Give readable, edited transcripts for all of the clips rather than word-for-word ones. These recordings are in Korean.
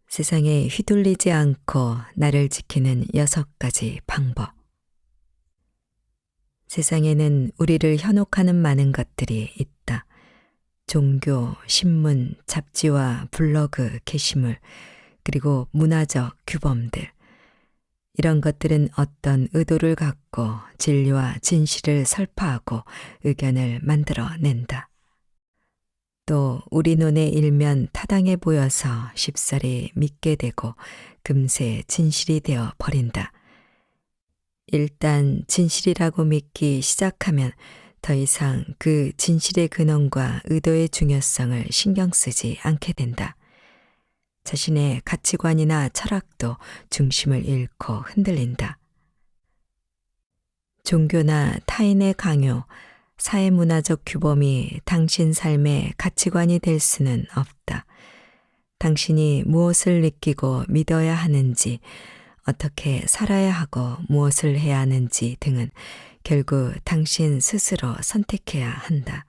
세상에 휘둘리지 않고 나를 지키는 6가지 방법. 세상에는 우리를 현혹하는 많은 것들이 있다. 종교, 신문, 잡지와 블로그, 게시물, 그리고 문화적 규범들. 이런 것들은 어떤 의도를 갖고 진리와 진실을 설파하고 의견을 만들어낸다. 또 우리 눈에 일면 타당해 보여서 쉽사리 믿게 되고 금세 진실이 되어 버린다. 일단 진실이라고 믿기 시작하면 더 이상 그 진실의 근원과 의도의 중요성을 신경 쓰지 않게 된다. 자신의 가치관이나 철학도 중심을 잃고 흔들린다. 종교나 타인의 강요, 사회문화적 규범이 당신 삶의 가치관이 될 수는 없다. 당신이 무엇을 느끼고 믿어야 하는지, 어떻게 살아야 하고 무엇을 해야 하는지 등은 결국 당신 스스로 선택해야 한다.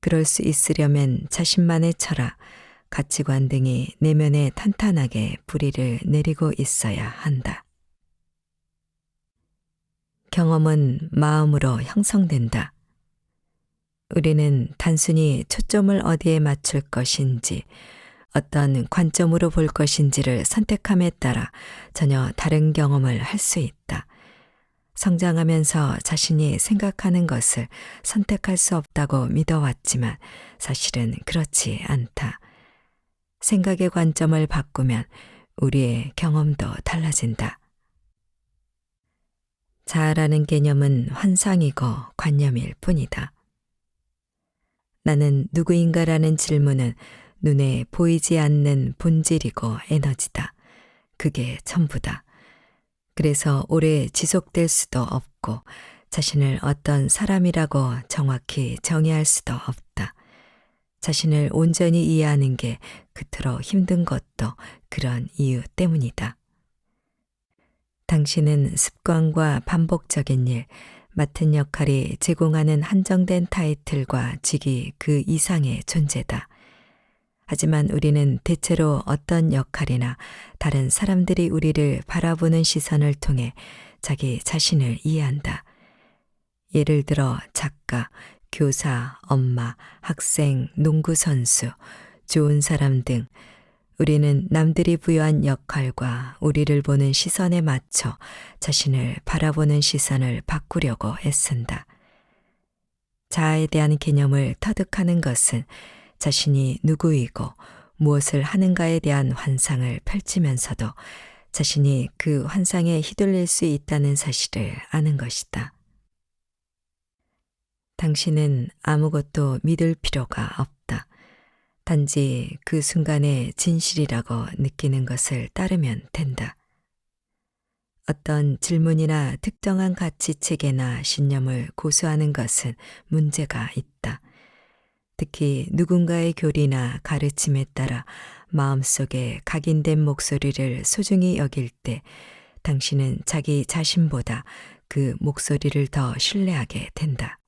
그럴 수 있으려면 자신만의 철학, 가치관 등이 내면에 탄탄하게 뿌리를 내리고 있어야 한다. 경험은 마음으로 형성된다. 우리는 단순히 초점을 어디에 맞출 것인지, 어떤 관점으로 볼 것인지를 선택함에 따라 전혀 다른 경험을 할 수 있다. 성장하면서 자신이 생각하는 것을 선택할 수 없다고 믿어왔지만 사실은 그렇지 않다. 생각의 관점을 바꾸면 우리의 경험도 달라진다. 자아라는 개념은 환상이고 관념일 뿐이다. 나는 누구인가라는 질문은 눈에 보이지 않는 본질이고 에너지다. 그게 전부다. 그래서 오래 지속될 수도 없고 자신을 어떤 사람이라고 정확히 정의할 수도 없다. 자신을 온전히 이해하는 게 그토록 힘든 것도 그런 이유 때문이다. 당신은 습관과 반복적인 일, 맡은 역할이 제공하는 한정된 타이틀과 직위 그 이상의 존재다. 하지만 우리는 대체로 어떤 역할이나 다른 사람들이 우리를 바라보는 시선을 통해 자기 자신을 이해한다. 예를 들어 작가, 교사, 엄마, 학생, 농구 선수, 좋은 사람 등 우리는 남들이 부여한 역할과 우리를 보는 시선에 맞춰 자신을 바라보는 시선을 바꾸려고 애쓴다. 자아에 대한 개념을 터득하는 것은 자신이 누구이고 무엇을 하는가에 대한 환상을 펼치면서도 자신이 그 환상에 휘둘릴 수 있다는 사실을 아는 것이다. 당신은 아무것도 믿을 필요가 없다. 단지 그 순간의 진실이라고 느끼는 것을 따르면 된다. 어떤 질문이나 특정한 가치체계나 신념을 고수하는 것은 문제가 있다. 특히 누군가의 교리나 가르침에 따라 마음속에 각인된 목소리를 소중히 여길 때 당신은 자기 자신보다 그 목소리를 더 신뢰하게 된다.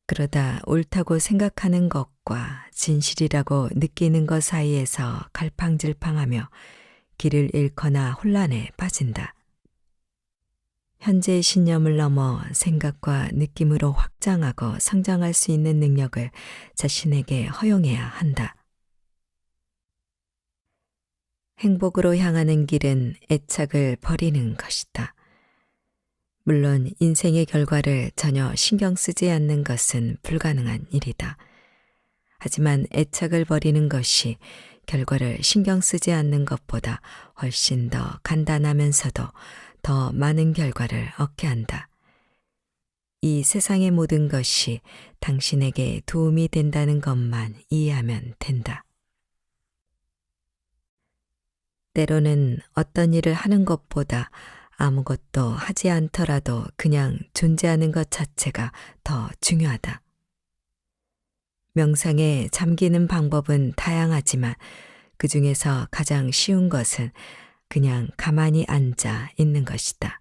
그러다 옳다고 생각하는 것과 진실이라고 느끼는 것 사이에서 갈팡질팡하며 길을 잃거나 혼란에 빠진다. 현재의 신념을 넘어 생각과 느낌으로 확장하고 성장할 수 있는 능력을 자신에게 허용해야 한다. 행복으로 향하는 길은 애착을 버리는 것이다. 물론 인생의 결과를 전혀 신경 쓰지 않는 것은 불가능한 일이다. 하지만 애착을 버리는 것이 결과를 신경 쓰지 않는 것보다 훨씬 더 간단하면서도 더 많은 결과를 얻게 한다. 이 세상의 모든 것이 당신에게 도움이 된다는 것만 이해하면 된다. 때로는 어떤 일을 하는 것보다 아무것도 하지 않더라도 그냥 존재하는 것 자체가 더 중요하다. 명상에 잠기는 방법은 다양하지만 그 중에서 가장 쉬운 것은 그냥 가만히 앉아 있는 것이다.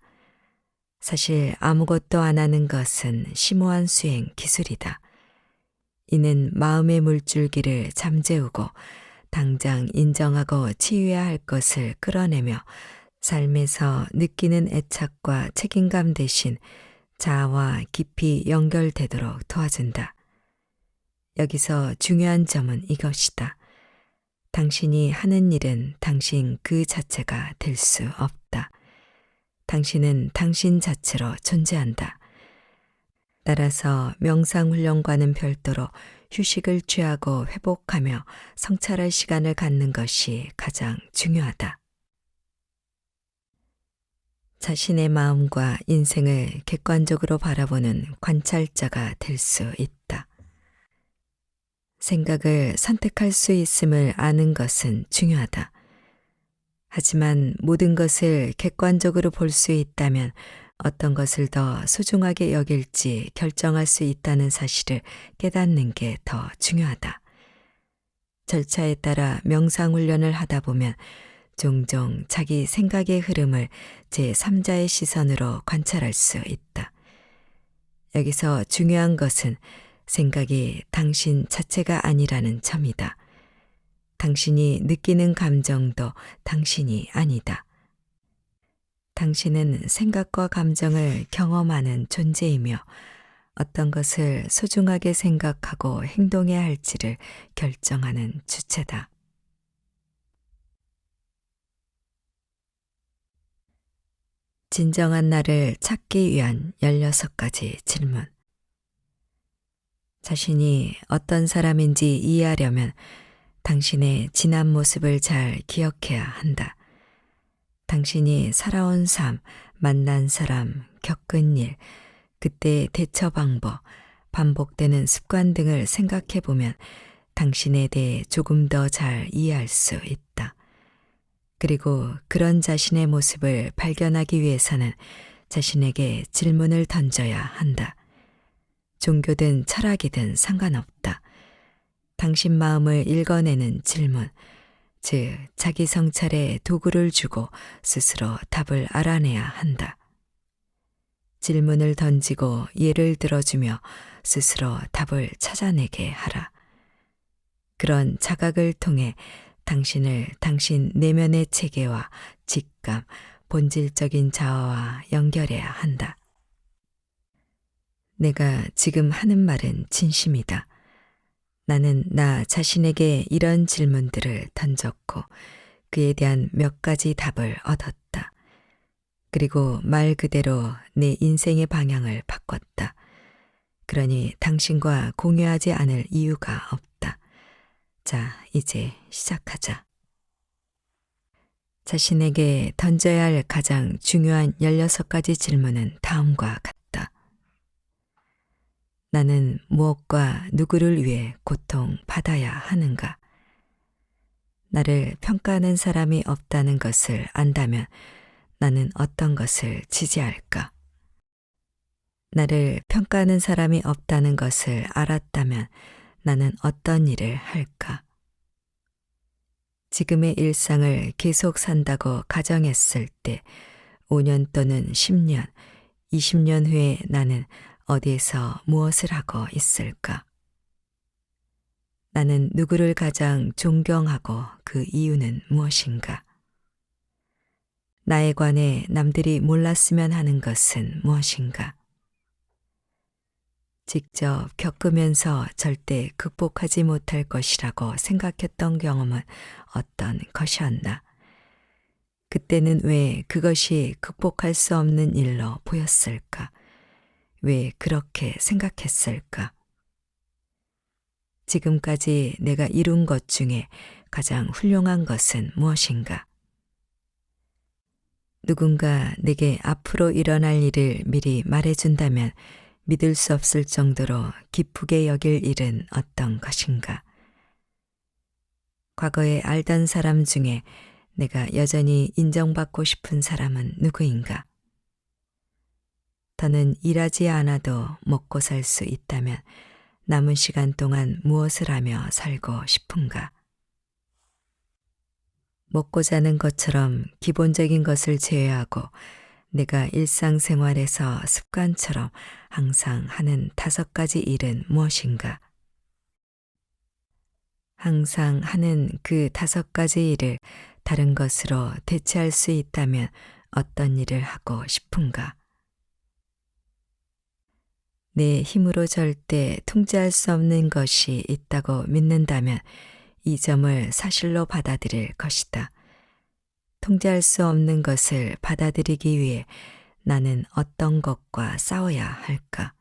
사실 아무것도 안 하는 것은 심오한 수행 기술이다. 이는 마음의 물줄기를 잠재우고 당장 인정하고 치유해야 할 것을 끌어내며 삶에서 느끼는 애착과 책임감 대신 자아와 깊이 연결되도록 도와준다. 여기서 중요한 점은 이것이다. 당신이 하는 일은 당신 그 자체가 될 수 없다. 당신은 당신 자체로 존재한다. 따라서 명상훈련과는 별도로 휴식을 취하고 회복하며 성찰할 시간을 갖는 것이 가장 중요하다. 자신의 마음과 인생을 객관적으로 바라보는 관찰자가 될 수 있다. 생각을 선택할 수 있음을 아는 것은 중요하다. 하지만 모든 것을 객관적으로 볼 수 있다면 어떤 것을 더 소중하게 여길지 결정할 수 있다는 사실을 깨닫는 게 더 중요하다. 절차에 따라 명상훈련을 하다 보면 종종 자기 생각의 흐름을 제3자의 시선으로 관찰할 수 있다. 여기서 중요한 것은 생각이 당신 자체가 아니라는 점이다. 당신이 느끼는 감정도 당신이 아니다. 당신은 생각과 감정을 경험하는 존재이며 어떤 것을 소중하게 생각하고 행동해야 할지를 결정하는 주체다. 진정한 나를 찾기 위한 16가지 질문. 자신이 어떤 사람인지 이해하려면 당신의 지난 모습을 잘 기억해야 한다. 당신이 살아온 삶, 만난 사람, 겪은 일, 그때의 대처 방법, 반복되는 습관 등을 생각해 보면 당신에 대해 조금 더 잘 이해할 수 있다. 그리고 그런 자신의 모습을 발견하기 위해서는 자신에게 질문을 던져야 한다. 종교든 철학이든 상관없다. 당신 마음을 읽어내는 질문, 즉 자기 성찰에 도구를 주고 스스로 답을 알아내야 한다. 질문을 던지고 예를 들어주며 스스로 답을 찾아내게 하라. 그런 자각을 통해 당신을 당신 내면의 체계와 직감, 본질적인 자아와 연결해야 한다. 내가 지금 하는 말은 진심이다. 나는 나 자신에게 이런 질문들을 던졌고 그에 대한 몇 가지 답을 얻었다. 그리고 말 그대로 내 인생의 방향을 바꿨다. 그러니 당신과 공유하지 않을 이유가 없다. 자, 이제 시작하자. 자신에게 던져야 할 가장 중요한 16가지 질문은 다음과 같다. 나는 무엇과 누구를 위해 고통받아야 하는가? 나를 평가하는 사람이 없다는 것을 안다면 나는 어떤 것을 지지할까? 나를 평가하는 사람이 없다는 것을 알았다면 나는 어떤 일을 할까? 지금의 일상을 계속 산다고 가정했을 때 5년 또는 10년, 20년 후에 나는 어디에서 무엇을 하고 있을까? 나는 누구를 가장 존경하고 그 이유는 무엇인가? 나에 관해 남들이 몰랐으면 하는 것은 무엇인가? 직접 겪으면서 절대 극복하지 못할 것이라고 생각했던 경험은 어떤 것이었나? 그때는 왜 그것이 극복할 수 없는 일로 보였을까? 왜 그렇게 생각했을까? 지금까지 내가 이룬 것 중에 가장 훌륭한 것은 무엇인가? 누군가 내게 앞으로 일어날 일을 미리 말해준다면 믿을 수 없을 정도로 기쁘게 여길 일은 어떤 것인가? 과거에 알던 사람 중에 내가 여전히 인정받고 싶은 사람은 누구인가? 더는 일하지 않아도 먹고 살 수 있다면 남은 시간 동안 무엇을 하며 살고 싶은가? 먹고 자는 것처럼 기본적인 것을 제외하고 내가 일상생활에서 습관처럼 항상 하는 5가지 일은 무엇인가? 항상 하는 그 5가지 일을 다른 것으로 대체할 수 있다면 어떤 일을 하고 싶은가? 내 힘으로 절대 통제할 수 없는 것이 있다고 믿는다면 이 점을 사실로 받아들일 것이다. 통제할 수 없는 것을 받아들이기 위해 나는 어떤 것과 싸워야 할까?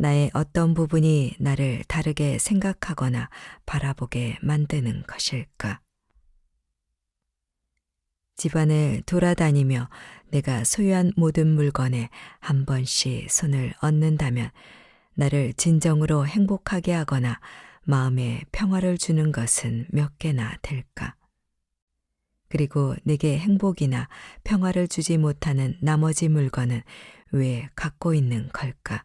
나의 어떤 부분이 나를 다르게 생각하거나 바라보게 만드는 것일까? 집안을 돌아다니며 내가 소유한 모든 물건에 한 번씩 손을 얹는다면 나를 진정으로 행복하게 하거나 마음에 평화를 주는 것은 몇 개나 될까? 그리고 내게 행복이나 평화를 주지 못하는 나머지 물건은 왜 갖고 있는 걸까?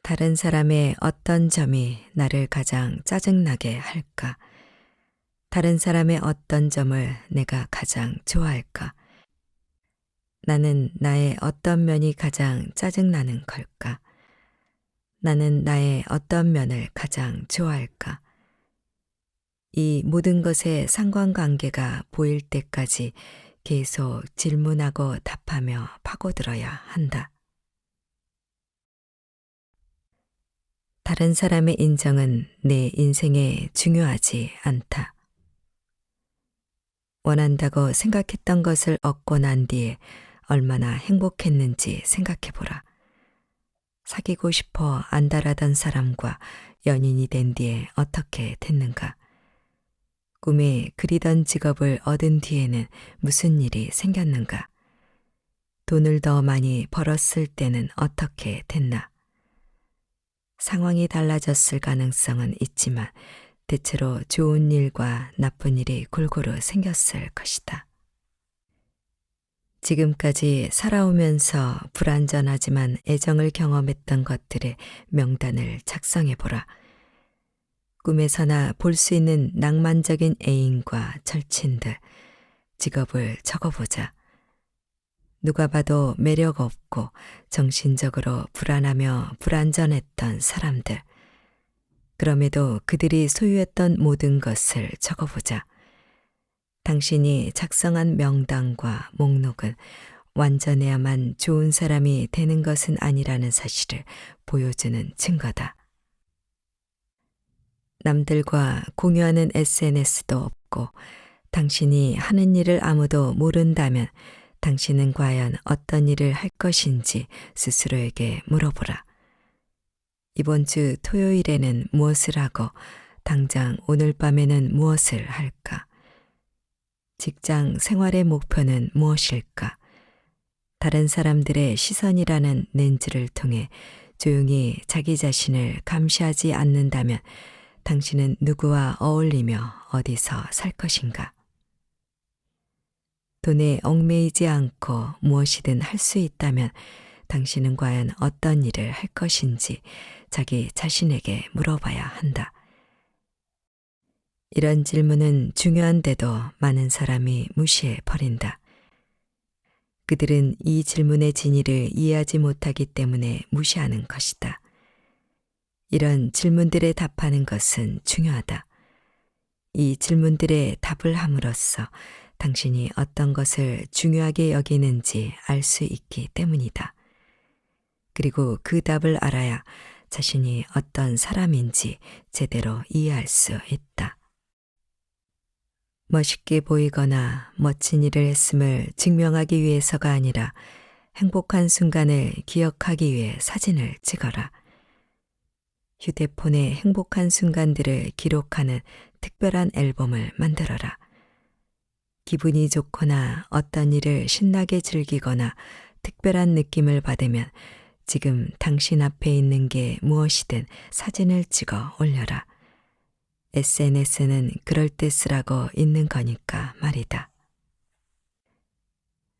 다른 사람의 어떤 점이 나를 가장 짜증나게 할까? 다른 사람의 어떤 점을 내가 가장 좋아할까? 나는 나의 어떤 면이 가장 짜증나는 걸까? 나는 나의 어떤 면을 가장 좋아할까? 이 모든 것의 상관관계가 보일 때까지 계속 질문하고 답하며 파고들어야 한다. 다른 사람의 인정은 내 인생에 중요하지 않다. 원한다고 생각했던 것을 얻고 난 뒤에 얼마나 행복했는지 생각해보라. 사귀고 싶어 안달하던 사람과 연인이 된 뒤에 어떻게 됐는가? 꿈에 그리던 직업을 얻은 뒤에는 무슨 일이 생겼는가? 돈을 더 많이 벌었을 때는 어떻게 됐나? 상황이 달라졌을 가능성은 있지만 대체로 좋은 일과 나쁜 일이 골고루 생겼을 것이다. 지금까지 살아오면서 불완전하지만 애정을 경험했던 것들의 명단을 작성해보라. 꿈에서나 볼 수 있는 낭만적인 애인과 절친들, 직업을 적어보자. 누가 봐도 매력 없고 정신적으로 불안하며 불완전했던 사람들. 그럼에도 그들이 소유했던 모든 것을 적어보자. 당신이 작성한 명단과 목록은 완전해야만 좋은 사람이 되는 것은 아니라는 사실을 보여주는 증거다. 남들과 공유하는 SNS도 없고 당신이 하는 일을 아무도 모른다면 당신은 과연 어떤 일을 할 것인지 스스로에게 물어보라. 이번 주 토요일에는 무엇을 하고 당장 오늘 밤에는 무엇을 할까? 직장 생활의 목표는 무엇일까? 다른 사람들의 시선이라는 렌즈를 통해 조용히 자기 자신을 감시하지 않는다면 당신은 누구와 어울리며 어디서 살 것인가? 돈에 얽매이지 않고 무엇이든 할 수 있다면 당신은 과연 어떤 일을 할 것인지 자기 자신에게 물어봐야 한다. 이런 질문은 중요한데도 많은 사람이 무시해 버린다. 그들은 이 질문의 진위를 이해하지 못하기 때문에 무시하는 것이다. 이런 질문들에 답하는 것은 중요하다. 이 질문들에 답을 함으로써 당신이 어떤 것을 중요하게 여기는지 알 수 있기 때문이다. 그리고 그 답을 알아야 자신이 어떤 사람인지 제대로 이해할 수 있다. 멋있게 보이거나 멋진 일을 했음을 증명하기 위해서가 아니라 행복한 순간을 기억하기 위해 사진을 찍어라. 휴대폰에 행복한 순간들을 기록하는 특별한 앨범을 만들어라. 기분이 좋거나 어떤 일을 신나게 즐기거나 특별한 느낌을 받으면 지금 당신 앞에 있는 게 무엇이든 사진을 찍어 올려라. SNS는 그럴 때 쓰라고 있는 거니까 말이다.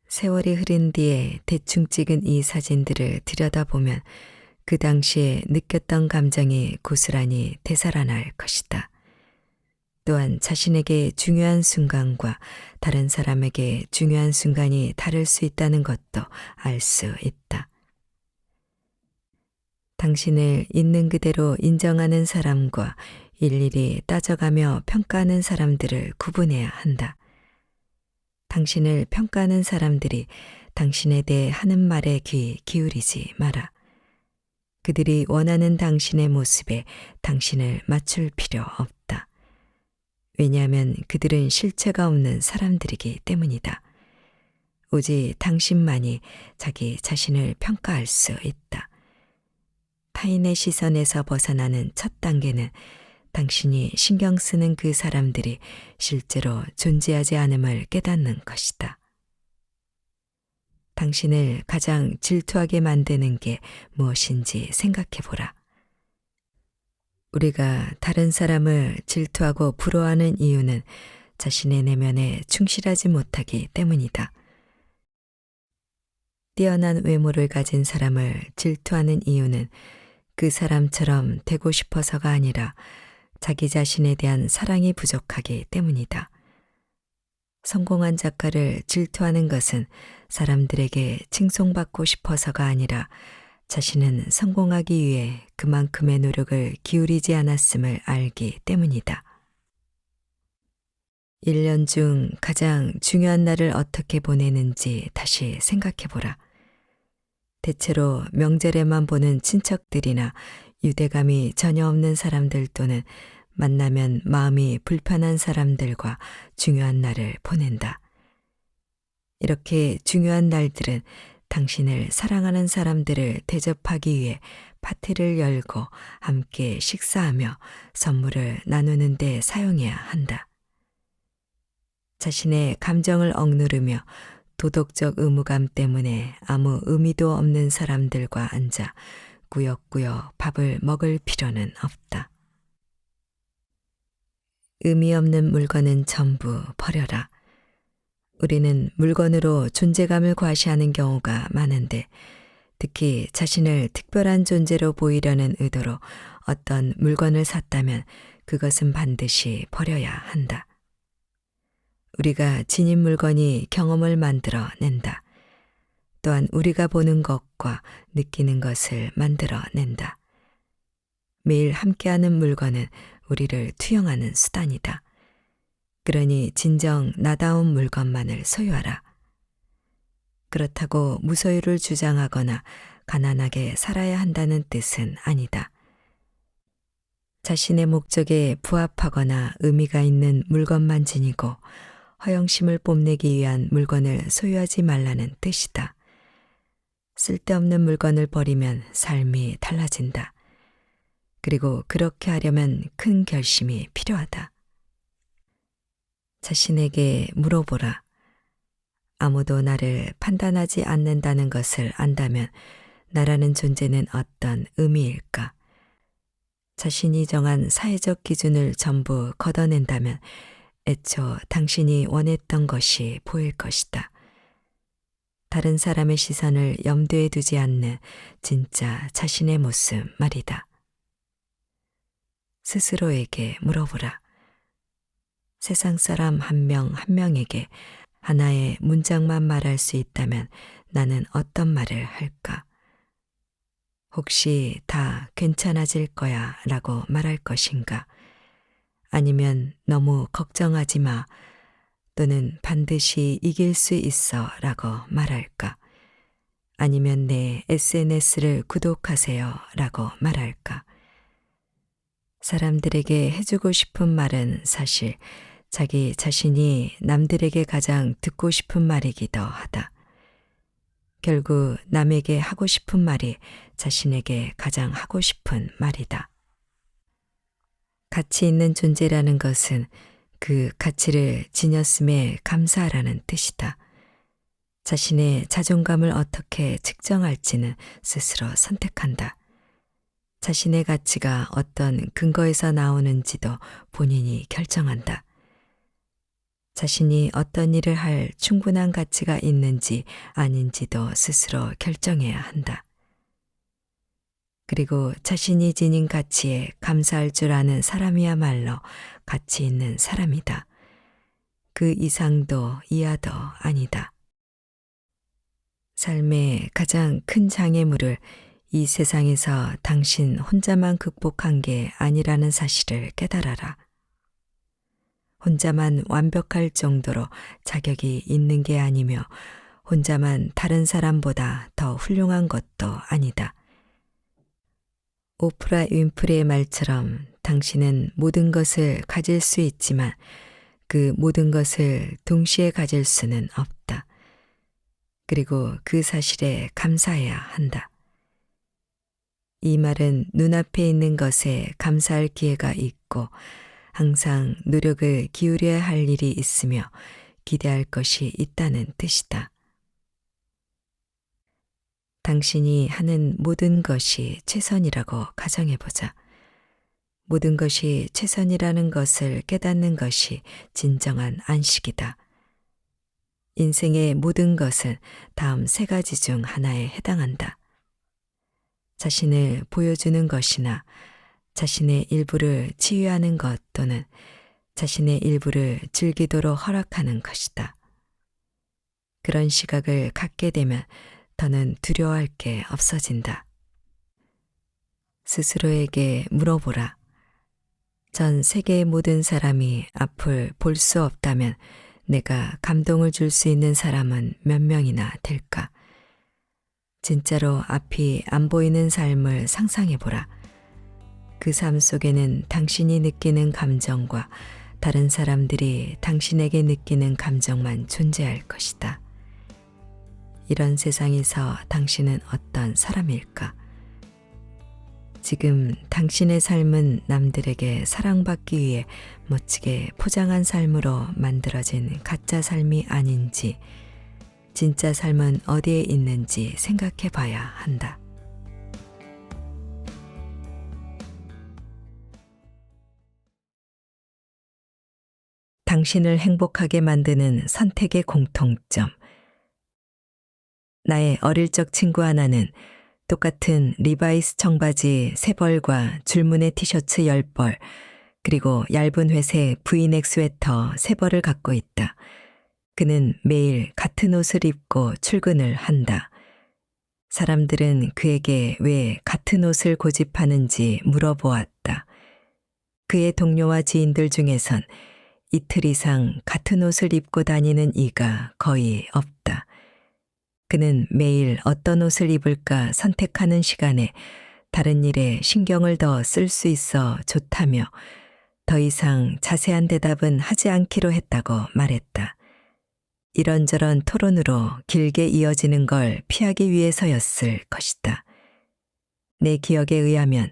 세월이 흐른 뒤에 대충 찍은 이 사진들을 들여다보면 그 당시에 느꼈던 감정이 고스란히 되살아날 것이다. 또한 자신에게 중요한 순간과 다른 사람에게 중요한 순간이 다를 수 있다는 것도 알 수 있다. 당신을 있는 그대로 인정하는 사람과 일일이 따져가며 평가하는 사람들을 구분해야 한다. 당신을 평가하는 사람들이 당신에 대해 하는 말에 귀 기울이지 마라. 그들이 원하는 당신의 모습에 당신을 맞출 필요 없다. 왜냐하면 그들은 실체가 없는 사람들이기 때문이다. 오직 당신만이 자기 자신을 평가할 수 있다. 타인의 시선에서 벗어나는 첫 단계는 당신이 신경 쓰는 그 사람들이 실제로 존재하지 않음을 깨닫는 것이다. 당신을 가장 질투하게 만드는 게 무엇인지 생각해 보라. 우리가 다른 사람을 질투하고 부러워하는 이유는 자신의 내면에 충실하지 못하기 때문이다. 뛰어난 외모를 가진 사람을 질투하는 이유는 그 사람처럼 되고 싶어서가 아니라 자기 자신에 대한 사랑이 부족하기 때문이다. 성공한 작가를 질투하는 것은 사람들에게 칭송받고 싶어서가 아니라 자신은 성공하기 위해 그만큼의 노력을 기울이지 않았음을 알기 때문이다. 1년 중 가장 중요한 날을 어떻게 보내는지 다시 생각해 보라. 대체로 명절에만 보는 친척들이나 유대감이 전혀 없는 사람들 또는 만나면 마음이 불편한 사람들과 중요한 날을 보낸다. 이렇게 중요한 날들은 당신을 사랑하는 사람들을 대접하기 위해 파티를 열고 함께 식사하며 선물을 나누는 데 사용해야 한다. 자신의 감정을 억누르며 도덕적 의무감 때문에 아무 의미도 없는 사람들과 앉아 꾸역꾸역 밥을 먹을 필요는 없다. 의미 없는 물건은 전부 버려라. 우리는 물건으로 존재감을 과시하는 경우가 많은데 특히 자신을 특별한 존재로 보이려는 의도로 어떤 물건을 샀다면 그것은 반드시 버려야 한다. 우리가 지닌 물건이 경험을 만들어 낸다. 또한 우리가 보는 것과 느끼는 것을 만들어 낸다. 매일 함께하는 물건은 우리를 투영하는 수단이다. 그러니 진정 나다운 물건만을 소유하라. 그렇다고 무소유를 주장하거나 가난하게 살아야 한다는 뜻은 아니다. 자신의 목적에 부합하거나 의미가 있는 물건만 지니고 허영심을 뽐내기 위한 물건을 소유하지 말라는 뜻이다. 쓸데없는 물건을 버리면 삶이 달라진다. 그리고 그렇게 하려면 큰 결심이 필요하다. 자신에게 물어보라. 아무도 나를 판단하지 않는다는 것을 안다면 나라는 존재는 어떤 의미일까? 자신이 정한 사회적 기준을 전부 걷어낸다면 애초 당신이 원했던 것이 보일 것이다. 다른 사람의 시선을 염두에 두지 않는 진짜 자신의 모습 말이다. 스스로에게 물어보라. 세상 사람 한 명 한 명에게 하나의 문장만 말할 수 있다면 나는 어떤 말을 할까? 혹시 다 괜찮아질 거야 라고 말할 것인가? 아니면 너무 걱정하지 마 또는 반드시 이길 수 있어 라고 말할까? 아니면 내 SNS를 구독하세요 라고 말할까? 사람들에게 해주고 싶은 말은 사실 자기 자신이 남들에게 가장 듣고 싶은 말이기도 하다. 결국 남에게 하고 싶은 말이 자신에게 가장 하고 싶은 말이다. 가치 있는 존재라는 것은 그 가치를 지녔음에 감사하라는 뜻이다. 자신의 자존감을 어떻게 측정할지는 스스로 선택한다. 자신의 가치가 어떤 근거에서 나오는지도 본인이 결정한다. 자신이 어떤 일을 할 충분한 가치가 있는지 아닌지도 스스로 결정해야 한다. 그리고 자신이 지닌 가치에 감사할 줄 아는 사람이야말로 가치 있는 사람이다. 그 이상도 이하도 아니다. 삶의 가장 큰 장애물을 이 세상에서 당신 혼자만 극복한 게 아니라는 사실을 깨달아라. 혼자만 완벽할 정도로 자격이 있는 게 아니며 혼자만 다른 사람보다 더 훌륭한 것도 아니다. 오프라 윈프리의 말처럼 당신은 모든 것을 가질 수 있지만 그 모든 것을 동시에 가질 수는 없다. 그리고 그 사실에 감사해야 한다. 이 말은 눈앞에 있는 것에 감사할 기회가 있고 항상 노력을 기울여야 할 일이 있으며 기대할 것이 있다는 뜻이다. 당신이 하는 모든 것이 최선이라고 가정해보자. 모든 것이 최선이라는 것을 깨닫는 것이 진정한 안식이다. 인생의 모든 것은 다음 세 가지 중 하나에 해당한다. 자신을 보여주는 것이나 자신의 일부를 치유하는 것 또는 자신의 일부를 즐기도록 허락하는 것이다. 그런 시각을 갖게 되면 더는 두려워할 게 없어진다. 스스로에게 물어보라. 전 세계의 모든 사람이 앞을 볼 수 없다면 내가 감동을 줄 수 있는 사람은 몇 명이나 될까? 진짜로 앞이 안 보이는 삶을 상상해보라. 그 삶 속에는 당신이 느끼는 감정과 다른 사람들이 당신에게 느끼는 감정만 존재할 것이다. 이런 세상에서 당신은 어떤 사람일까? 지금 당신의 삶은 남들에게 사랑받기 위해 멋지게 포장한 삶으로 만들어진 가짜 삶이 아닌지, 진짜 삶은 어디에 있는지 생각해 봐야 한다. 당신을 행복하게 만드는 선택의 공통점. 나의 어릴 적 친구 하나는 똑같은 리바이스 청바지 3벌과 줄무늬 티셔츠 10벌, 그리고 얇은 회색 브이넥 스웨터 3벌을 갖고 있다. 그는 매일 같은 옷을 입고 출근을 한다. 사람들은 그에게 왜 같은 옷을 고집하는지 물어보았다. 그의 동료와 지인들 중에선 이틀 이상 같은 옷을 입고 다니는 이가 거의 없다. 그는 매일 어떤 옷을 입을까 선택하는 시간에 다른 일에 신경을 더 쓸 수 있어 좋다며 더 이상 자세한 대답은 하지 않기로 했다고 말했다. 이런저런 토론으로 길게 이어지는 걸 피하기 위해서였을 것이다. 내 기억에 의하면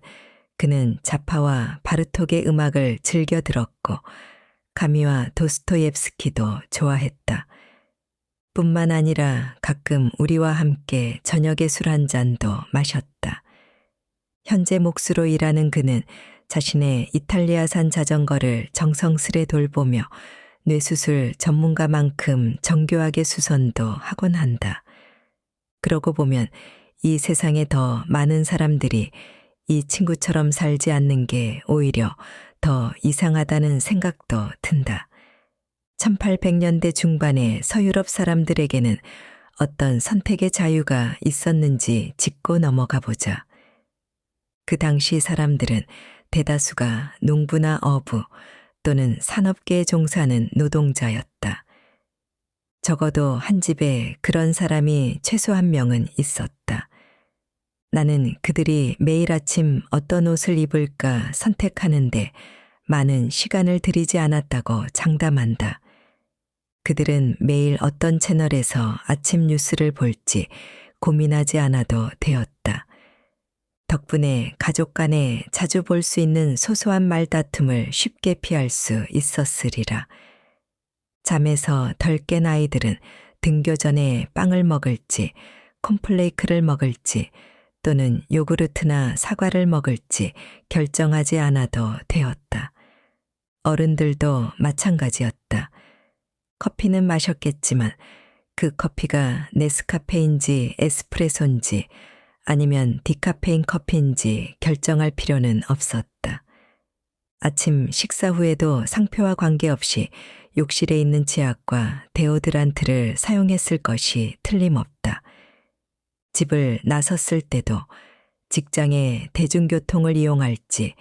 그는 자파와 바르톡의 음악을 즐겨 들었고 가미와 도스토옙스키도 좋아했다. 뿐만 아니라 가끔 우리와 함께 저녁에 술 한 잔도 마셨다. 현재 몫으로 일하는 그는 자신의 이탈리아산 자전거를 정성스레 돌보며 뇌수술 전문가만큼 정교하게 수선도 하곤 한다. 그러고 보면 이 세상에 더 많은 사람들이 이 친구처럼 살지 않는 게 오히려 더 이상하다는 생각도 든다. 1800년대 중반의 서유럽 사람들에게는 어떤 선택의 자유가 있었는지 짚고 넘어가 보자. 그 당시 사람들은 대다수가 농부나 어부 또는 산업계에 종사하는 노동자였다. 적어도 한 집에 그런 사람이 최소 한 명은 있었다. 나는 그들이 매일 아침 어떤 옷을 입을까 선택하는데 많은 시간을 들이지 않았다고 장담한다. 그들은 매일 어떤 채널에서 아침 뉴스를 볼지 고민하지 않아도 되었다. 덕분에 가족 간에 자주 볼 수 있는 소소한 말다툼을 쉽게 피할 수 있었으리라. 잠에서 덜 깬 아이들은 등교 전에 빵을 먹을지, 콘플레이크를 먹을지, 또는 요구르트나 사과를 먹을지 결정하지 않아도 되었다. 어른들도 마찬가지였다. 커피는 마셨겠지만 그 커피가 네스카페인지 에스프레소인지 아니면 디카페인 커피인지 결정할 필요는 없었다. 아침 식사 후에도 상표와 관계없이 욕실에 있는 치약과 데오드란트를 사용했을 것이 틀림없다. 집을 나섰을 때도 직장에 대중교통을 이용할지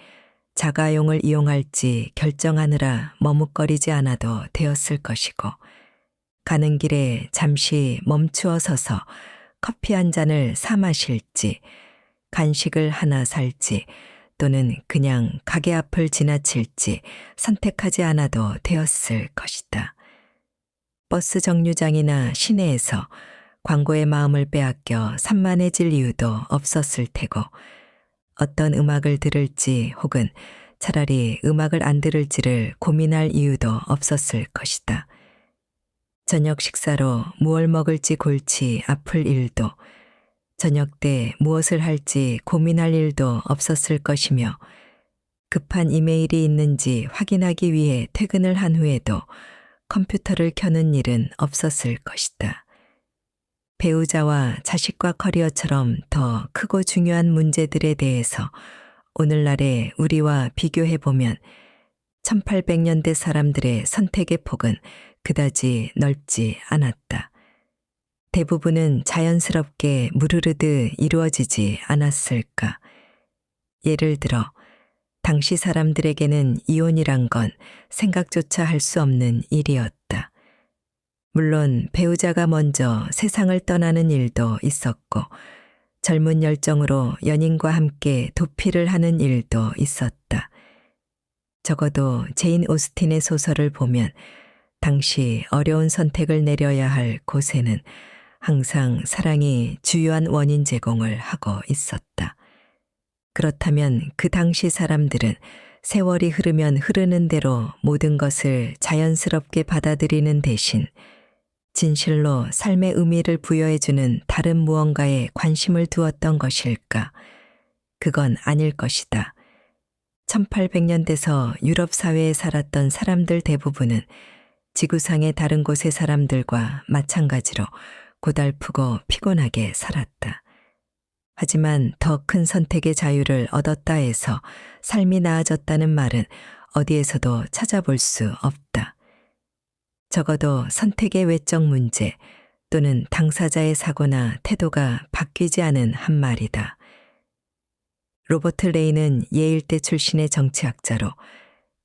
자가용을 이용할지 결정하느라 머뭇거리지 않아도 되었을 것이고, 가는 길에 잠시 멈추어 서서 커피 한 잔을 사 마실지 간식을 하나 살지 또는 그냥 가게 앞을 지나칠지 선택하지 않아도 되었을 것이다. 버스 정류장이나 시내에서 광고의 마음을 빼앗겨 산만해질 이유도 없었을 테고, 어떤 음악을 들을지 혹은 차라리 음악을 안 들을지를 고민할 이유도 없었을 것이다. 저녁 식사로 무얼 먹을지 골치 아플 일도, 저녁 때 무엇을 할지 고민할 일도 없었을 것이며, 급한 이메일이 있는지 확인하기 위해 퇴근을 한 후에도 컴퓨터를 켜는 일은 없었을 것이다. 배우자와 자식과 커리어처럼 더 크고 중요한 문제들에 대해서 오늘날의 우리와 비교해보면 1800년대 사람들의 선택의 폭은 그다지 넓지 않았다. 대부분은 자연스럽게 무르르듯 이루어지지 않았을까. 예를 들어 당시 사람들에게는 이혼이란 건 생각조차 할 수 없는 일이었다. 물론 배우자가 먼저 세상을 떠나는 일도 있었고, 젊은 열정으로 연인과 함께 도피를 하는 일도 있었다. 적어도 제인 오스틴의 소설을 보면 당시 어려운 선택을 내려야 할 곳에는 항상 사랑이 주요한 원인 제공을 하고 있었다. 그렇다면 그 당시 사람들은 세월이 흐르면 흐르는 대로 모든 것을 자연스럽게 받아들이는 대신 진실로 삶의 의미를 부여해주는 다른 무언가에 관심을 두었던 것일까? 그건 아닐 것이다. 1800년대서 유럽 사회에 살았던 사람들 대부분은 지구상의 다른 곳의 사람들과 마찬가지로 고달프고 피곤하게 살았다. 하지만 더 큰 선택의 자유를 얻었다 해서 삶이 나아졌다는 말은 어디에서도 찾아볼 수 없다. 적어도 선택의 외적 문제 또는 당사자의 사고나 태도가 바뀌지 않은 한 말이다. 로버트 레이는 예일대 출신의 정치학자로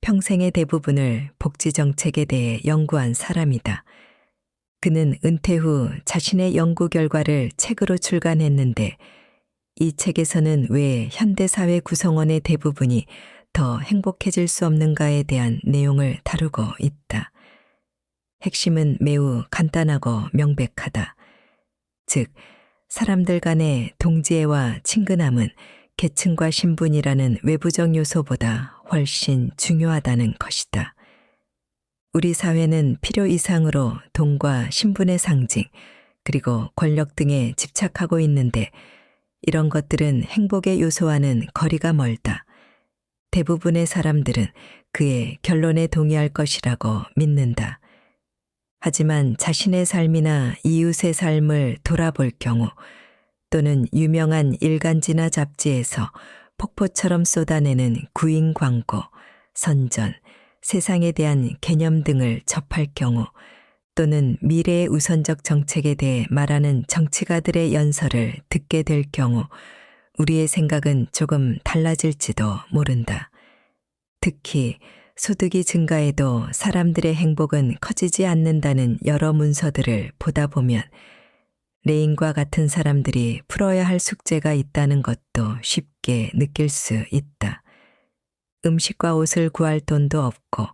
평생의 대부분을 복지정책에 대해 연구한 사람이다. 그는 은퇴 후 자신의 연구 결과를 책으로 출간했는데, 이 책에서는 왜 현대사회 구성원의 대부분이 더 행복해질 수 없는가에 대한 내용을 다루고 있다. 핵심은 매우 간단하고 명백하다. 즉, 사람들 간의 동지애와 친근함은 계층과 신분이라는 외부적 요소보다 훨씬 중요하다는 것이다. 우리 사회는 필요 이상으로 돈과 신분의 상징, 그리고 권력 등에 집착하고 있는데, 이런 것들은 행복의 요소와는 거리가 멀다. 대부분의 사람들은 그의 결론에 동의할 것이라고 믿는다. 하지만 자신의 삶이나 이웃의 삶을 돌아볼 경우, 또는 유명한 일간지나 잡지에서 폭포처럼 쏟아내는 구인 광고, 선전, 세상에 대한 개념 등을 접할 경우, 또는 미래의 우선적 정책에 대해 말하는 정치가들의 연설을 듣게 될 경우 우리의 생각은 조금 달라질지도 모른다. 특히 소득이 증가해도 사람들의 행복은 커지지 않는다는 여러 문서들을 보다 보면 레인과 같은 사람들이 풀어야 할 숙제가 있다는 것도 쉽게 느낄 수 있다. 음식과 옷을 구할 돈도 없고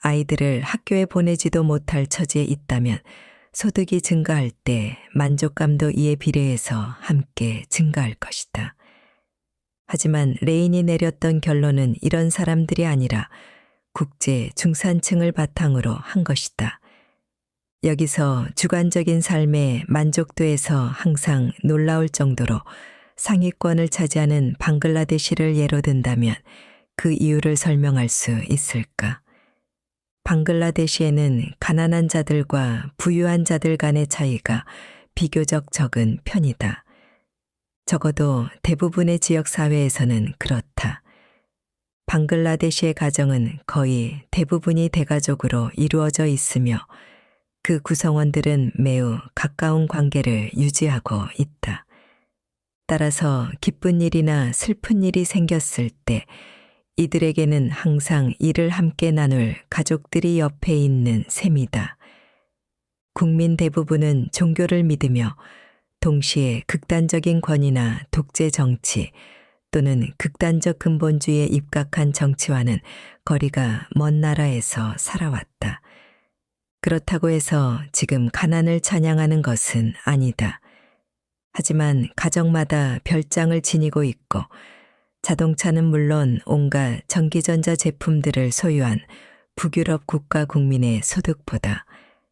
아이들을 학교에 보내지도 못할 처지에 있다면 소득이 증가할 때 만족감도 이에 비례해서 함께 증가할 것이다. 하지만 레인이 내렸던 결론은 이런 사람들이 아니라 국제 중산층을 바탕으로 한 것이다. 여기서 주관적인 삶의 만족도에서 항상 놀라울 정도로 상위권을 차지하는 방글라데시를 예로 든다면 그 이유를 설명할 수 있을까? 방글라데시에는 가난한 자들과 부유한 자들 간의 차이가 비교적 적은 편이다. 적어도 대부분의 지역 사회에서는 그렇다. 방글라데시의 가정은 거의 대부분이 대가족으로 이루어져 있으며 그 구성원들은 매우 가까운 관계를 유지하고 있다. 따라서 기쁜 일이나 슬픈 일이 생겼을 때 이들에게는 항상 이를 함께 나눌 가족들이 옆에 있는 셈이다. 국민 대부분은 종교를 믿으며 동시에 극단적인 권위나 독재 정치 또는 극단적 근본주의에 입각한 정치와는 거리가 먼 나라에서 살아왔다. 그렇다고 해서 지금 가난을 찬양하는 것은 아니다. 하지만 가정마다 별장을 지니고 있고 자동차는 물론 온갖 전기전자 제품들을 소유한 북유럽 국가 국민의 소득보다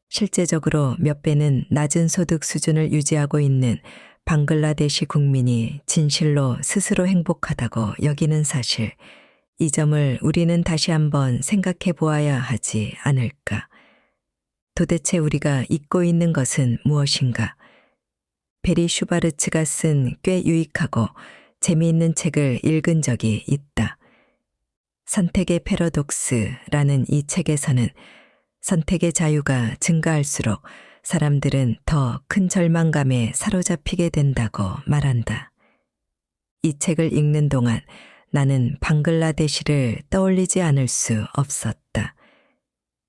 실제적으로 몇 배는 낮은 소득 수준을 유지하고 있는 방글라데시 국민이 진실로 스스로 행복하다고 여기는 사실, 이 점을 우리는 다시 한번 생각해 보아야 하지 않을까. 도대체 우리가 잊고 있는 것은 무엇인가? 베리 슈바르츠가 쓴 꽤 유익하고 재미있는 책을 읽은 적이 있다. 선택의 패러독스라는 이 책에서는 선택의 자유가 증가할수록 사람들은 더 큰 절망감에 사로잡히게 된다고 말한다. 이 책을 읽는 동안 나는 방글라데시를 떠올리지 않을 수 없었다.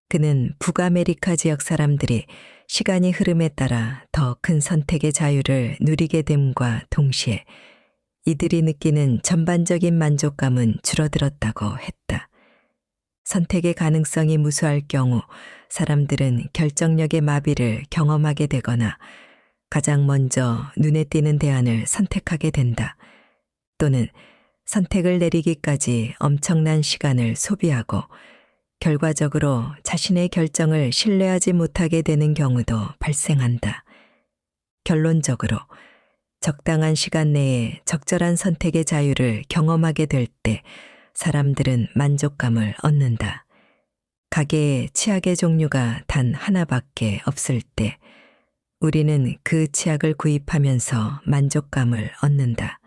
그는 북아메리카 지역 사람들이 시간이 흐름에 따라 더 큰 선택의 자유를 누리게 됨과 동시에 이들이 느끼는 전반적인 만족감은 줄어들었다고 했다. 선택의 가능성이 무수할 경우 사람들은 결정력의 마비를 경험하게 되거나 가장 먼저 눈에 띄는 대안을 선택하게 된다. 또는 선택을 내리기까지 엄청난 시간을 소비하고 결과적으로 자신의 결정을 신뢰하지 못하게 되는 경우도 발생한다. 결론적으로 적당한 시간 내에 적절한 선택의 자유를 경험하게 될 때 사람들은 만족감을 얻는다. 가게에 치약의 종류가 단 하나밖에 없을 때 우리는 그 치약을 구입하면서 만족감을 얻는다.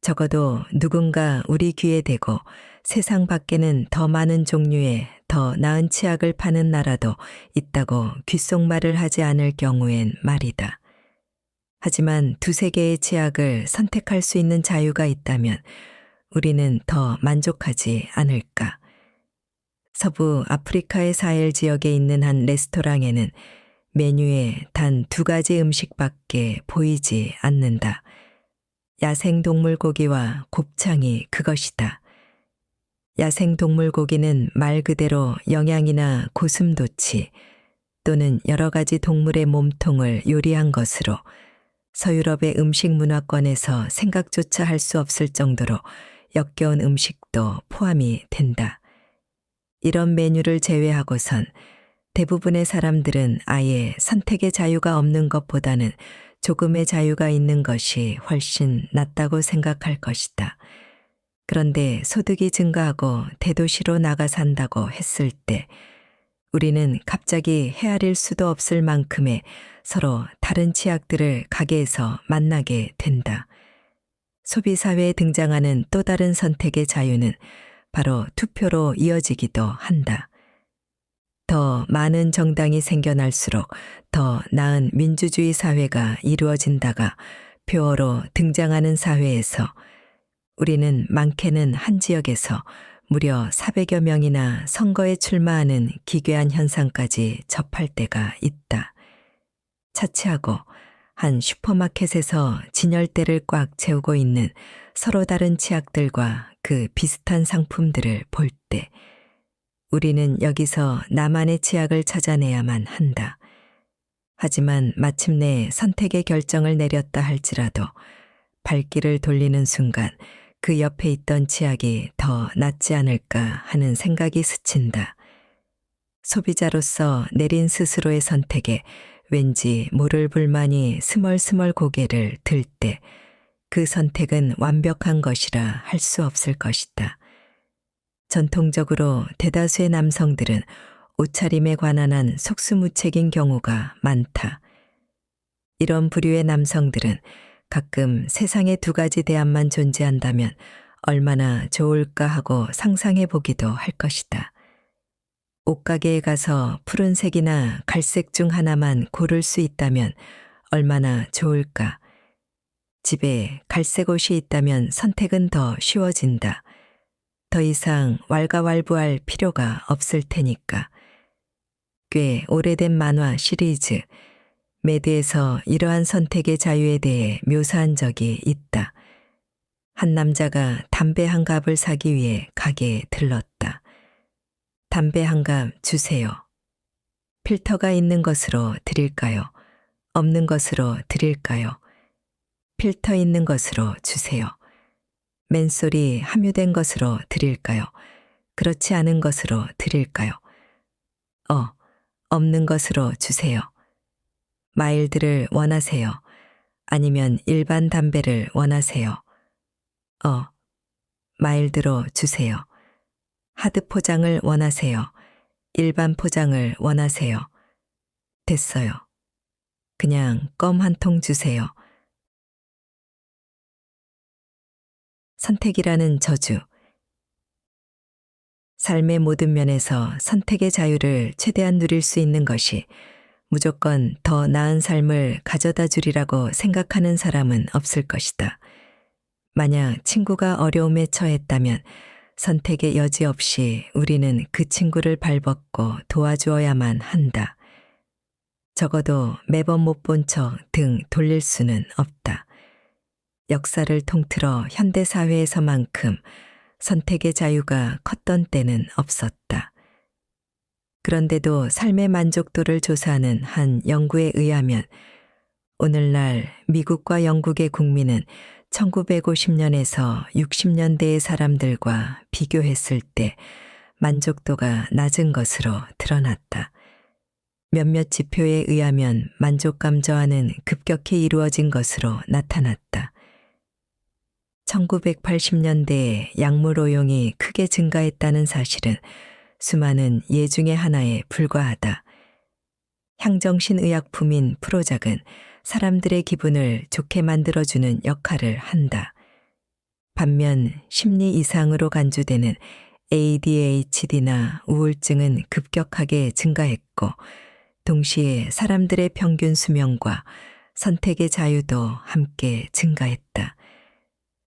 적어도 누군가 우리 귀에 대고 세상 밖에는 더 많은 종류의 더 나은 치약을 파는 나라도 있다고 귓속말을 하지 않을 경우엔 말이다. 하지만 두세 개의 치약을 선택할 수 있는 자유가 있다면 우리는 더 만족하지 않을까. 서부 아프리카의 사헬 지역에 있는 한 레스토랑에는 메뉴에 단 2가지 음식밖에 보이지 않는다. 야생동물 고기와 곱창이 그것이다. 야생동물 고기는 말 그대로 영양이나 고슴도치 또는 여러 가지 동물의 몸통을 요리한 것으로 서유럽의 음식 문화권에서 생각조차 할 수 없을 정도로 역겨운 음식도 포함이 된다. 이런 메뉴를 제외하고선 대부분의 사람들은 아예 선택의 자유가 없는 것보다는 조금의 자유가 있는 것이 훨씬 낫다고 생각할 것이다. 그런데 소득이 증가하고 대도시로 나가 산다고 했을 때 우리는 갑자기 헤아릴 수도 없을 만큼의 서로 다른 치약들을 가게에서 만나게 된다. 소비사회에 등장하는 또 다른 선택의 자유는 바로 투표로 이어지기도 한다. 더 많은 정당이 생겨날수록 더 나은 민주주의 사회가 이루어진다가 표어로 등장하는 사회에서 우리는 많게는 한 지역에서 무려 400여 명이나 선거에 출마하는 기괴한 현상까지 접할 때가 있다. 차치하고 한 슈퍼마켓에서 진열대를 꽉 채우고 있는 서로 다른 치약들과 그 비슷한 상품들을 볼 때 우리는 여기서 나만의 치약을 찾아내야만 한다. 하지만 마침내 선택의 결정을 내렸다 할지라도 발길을 돌리는 순간 그 옆에 있던 치약이 더 낫지 않을까 하는 생각이 스친다. 소비자로서 내린 스스로의 선택에 왠지 모를 불만이 스멀스멀 고개를 들 때 그 선택은 완벽한 것이라 할 수 없을 것이다. 전통적으로 대다수의 남성들은 옷차림에 관한 한 속수무책인 경우가 많다. 이런 부류의 남성들은 가끔 세상에 2가지 대안만 존재한다면 얼마나 좋을까 하고 상상해 보기도 할 것이다. 옷가게에 가서 푸른색이나 갈색 중 하나만 고를 수 있다면 얼마나 좋을까. 집에 갈색 옷이 있다면 선택은 더 쉬워진다. 더 이상 왈가왈부할 필요가 없을 테니까. 꽤 오래된 만화 시리즈 매드에서 이러한 선택의 자유에 대해 묘사한 적이 있다. 한 남자가 담배 한 갑을 사기 위해 가게에 들렀다. 담배 한 갑 주세요. 필터가 있는 것으로 드릴까요? 없는 것으로 드릴까요? 필터 있는 것으로 주세요. 맨솔이 함유된 것으로 드릴까요? 그렇지 않은 것으로 드릴까요? 없는 것으로 주세요. 마일드를 원하세요? 아니면 일반 담배를 원하세요? 마일드로 주세요. 하드 포장을 원하세요? 일반 포장을 원하세요? 됐어요. 그냥 껌 한 통 주세요. 선택이라는 저주. 삶의 모든 면에서 선택의 자유를 최대한 누릴 수 있는 것이 무조건 더 나은 삶을 가져다 주리라고 생각하는 사람은 없을 것이다. 만약 친구가 어려움에 처했다면 선택의 여지 없이 우리는 그 친구를 발벗고 도와주어야만 한다. 적어도 매번 못 본 척 등 돌릴 수는 없다. 역사를 통틀어 현대사회에서만큼 선택의 자유가 컸던 때는 없었다. 그런데도 삶의 만족도를 조사하는 한 연구에 의하면 오늘날 미국과 영국의 국민은 1950년에서 60년대의 사람들과 비교했을 때 만족도가 낮은 것으로 드러났다. 몇몇 지표에 의하면 만족감 저하는 급격히 이루어진 것으로 나타났다. 1980년대에 약물 오용이 크게 증가했다는 사실은 수많은 예 중의 하나에 불과하다. 향정신 의약품인 프로작은 사람들의 기분을 좋게 만들어주는 역할을 한다. 반면 심리 이상으로 간주되는 ADHD나 우울증은 급격하게 증가했고 동시에 사람들의 평균 수명과 선택의 자유도 함께 증가했다.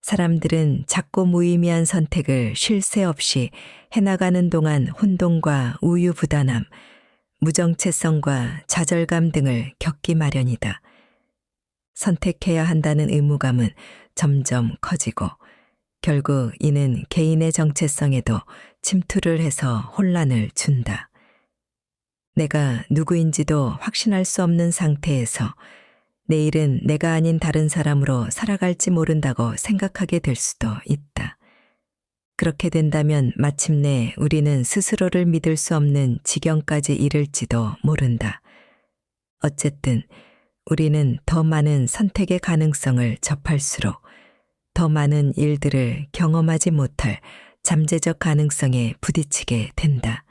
사람들은 작고 무의미한 선택을 쉴 새 없이 해나가는 동안 혼돈과 우유부단함, 무정체성과 좌절감 등을 겪기 마련이다. 선택해야 한다는 의무감은 점점 커지고 결국 이는 개인의 정체성에도 침투를 해서 혼란을 준다. 내가 누구인지도 확신할 수 없는 상태에서 내일은 내가 아닌 다른 사람으로 살아갈지 모른다고 생각하게 될 수도 있다. 그렇게 된다면 마침내 우리는 스스로를 믿을 수 없는 지경까지 이를지도 모른다. 어쨌든 우리는 더 많은 선택의 가능성을 접할수록 더 많은 일들을 경험하지 못할 잠재적 가능성에 부딪히게 된다.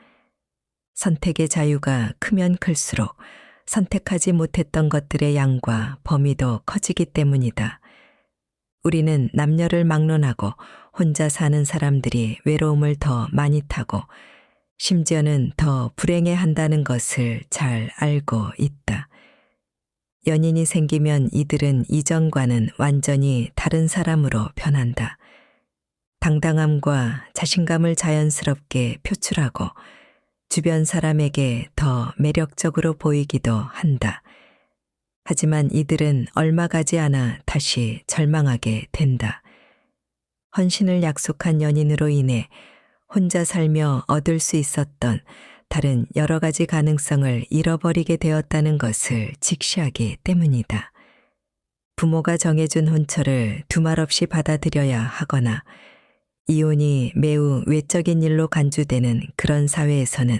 선택의 자유가 크면 클수록 선택하지 못했던 것들의 양과 범위도 커지기 때문이다. 우리는 남녀를 막론하고 혼자 사는 사람들이 외로움을 더 많이 타고 심지어는 더 불행해한다는 것을 잘 알고 있다. 연인이 생기면 이들은 이전과는 완전히 다른 사람으로 변한다. 당당함과 자신감을 자연스럽게 표출하고 주변 사람에게 더 매력적으로 보이기도 한다. 하지만 이들은 얼마 가지 않아 다시 절망하게 된다. 헌신을 약속한 연인으로 인해 혼자 살며 얻을 수 있었던 다른 여러 가지 가능성을 잃어버리게 되었다는 것을 직시하기 때문이다. 부모가 정해준 혼처를 두말 없이 받아들여야 하거나 이혼이 매우 외적인 일로 간주되는 그런 사회에서는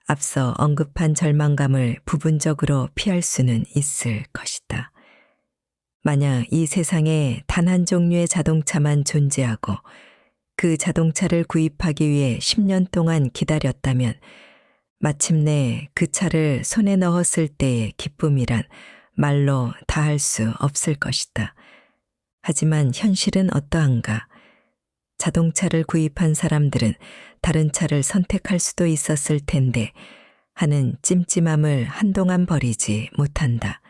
앞서 언급한 절망감을 부분적으로 피할 수는 있을 것이다. 만약 이 세상에 단 한 종류의 자동차만 존재하고 그 자동차를 구입하기 위해 10년 동안 기다렸다면 마침내 그 차를 손에 넣었을 때의 기쁨이란 말로 다할 수 없을 것이다. 하지만 현실은 어떠한가? 자동차를 구입한 사람들은 다른 차를 선택할 수도 있었을 텐데 하는 찜찜함을 한동안 버리지 못한다.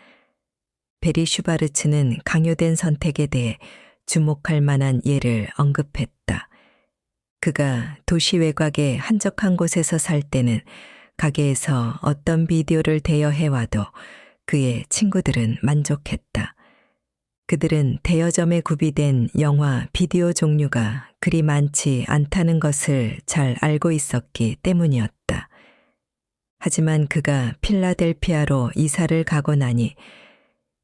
베리 슈바르츠는 강요된 선택에 대해 주목할 만한 예를 언급했다. 그가 도시 외곽의 한적한 곳에서 살 때는 가게에서 어떤 비디오를 대여해와도 그의 친구들은 만족했다. 그들은 대여점에 구비된 영화, 비디오 종류가 그리 많지 않다는 것을 잘 알고 있었기 때문이었다. 하지만 그가 필라델피아로 이사를 가고 나니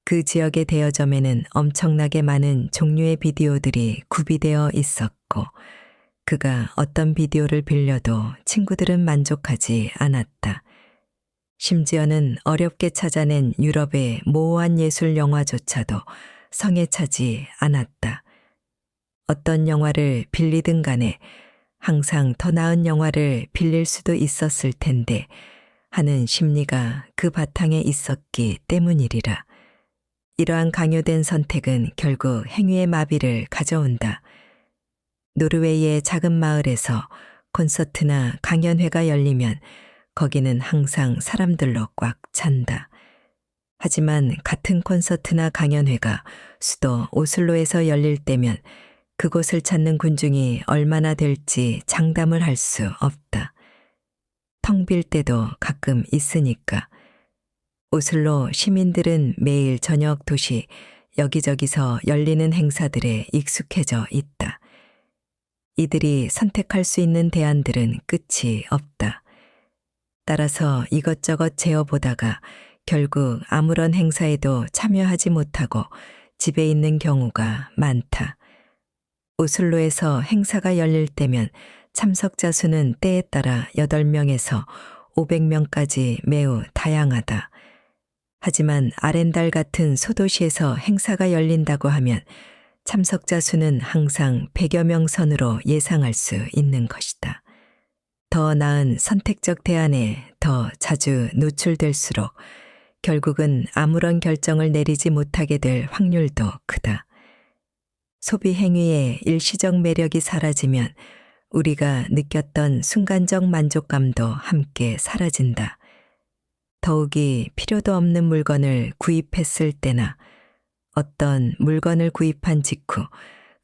그 지역의 대여점에는 엄청나게 많은 종류의 비디오들이 구비되어 있었고 그가 어떤 비디오를 빌려도 친구들은 만족하지 않았다. 심지어는 어렵게 찾아낸 유럽의 모호한 예술 영화조차도 성에 차지 않았다. 어떤 영화를 빌리든 간에 항상 더 나은 영화를 빌릴 수도 있었을 텐데 하는 심리가 그 바탕에 있었기 때문이리라. 이러한 강요된 선택은 결국 행위의 마비를 가져온다. 노르웨이의 작은 마을에서 콘서트나 강연회가 열리면 거기는 항상 사람들로 꽉 찬다. 하지만 같은 콘서트나 강연회가 수도 오슬로에서 열릴 때면 그곳을 찾는 군중이 얼마나 될지 장담을 할 수 없다. 텅 빌 때도 가끔 있으니까. 오슬로 시민들은 매일 저녁 도시 여기저기서 열리는 행사들에 익숙해져 있다. 이들이 선택할 수 있는 대안들은 끝이 없다. 따라서 이것저것 재어보다가 결국 아무런 행사에도 참여하지 못하고 집에 있는 경우가 많다. 오슬로에서 행사가 열릴 때면 참석자 수는 때에 따라 8명에서 500명까지 매우 다양하다. 하지만 아렌달 같은 소도시에서 행사가 열린다고 하면 참석자 수는 항상 100여 명 선으로 예상할 수 있는 것이다. 더 나은 선택적 대안에 더 자주 노출될수록 결국은 아무런 결정을 내리지 못하게 될 확률도 크다. 소비 행위의 일시적 매력이 사라지면 우리가 느꼈던 순간적 만족감도 함께 사라진다. 더욱이 필요도 없는 물건을 구입했을 때나 어떤 물건을 구입한 직후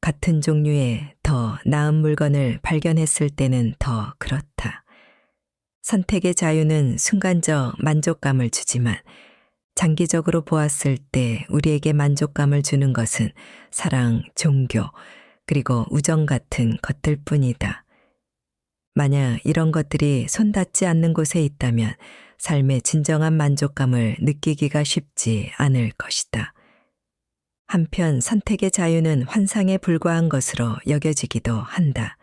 같은 종류의 더 나은 물건을 발견했을 때는 더 그렇다. 선택의 자유는 순간적 만족감을 주지만 장기적으로 보았을 때 우리에게 만족감을 주는 것은 사랑, 종교, 그리고 우정 같은 것들 뿐이다. 만약 이런 것들이 손닿지 않는 곳에 있다면 삶의 진정한 만족감을 느끼기가 쉽지 않을 것이다. 한편 선택의 자유는 환상에 불과한 것으로 여겨지기도 한다.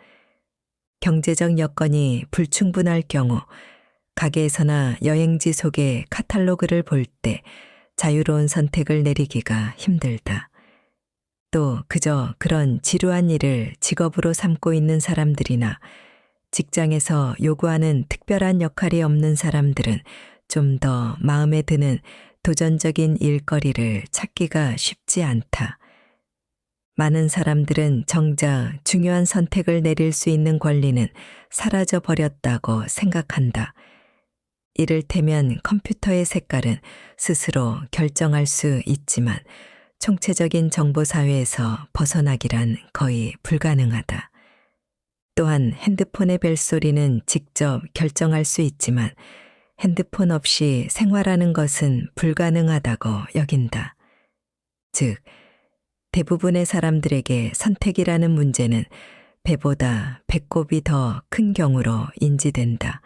경제적 여건이 불충분할 경우 가게에서나 여행지 속의 카탈로그를 볼 때 자유로운 선택을 내리기가 힘들다. 또 그저 그런 지루한 일을 직업으로 삼고 있는 사람들이나 직장에서 요구하는 특별한 역할이 없는 사람들은 좀 더 마음에 드는 도전적인 일거리를 찾기가 쉽지 않다. 많은 사람들은 정작 중요한 선택을 내릴 수 있는 권리는 사라져 버렸다고 생각한다. 이를테면 컴퓨터의 색깔은 스스로 결정할 수 있지만 총체적인 정보사회에서 벗어나기란 거의 불가능하다. 또한 핸드폰의 벨소리는 직접 결정할 수 있지만 핸드폰 없이 생활하는 것은 불가능하다고 여긴다. 즉, 대부분의 사람들에게 선택이라는 문제는 배보다 배꼽이 더 큰 경우로 인지된다.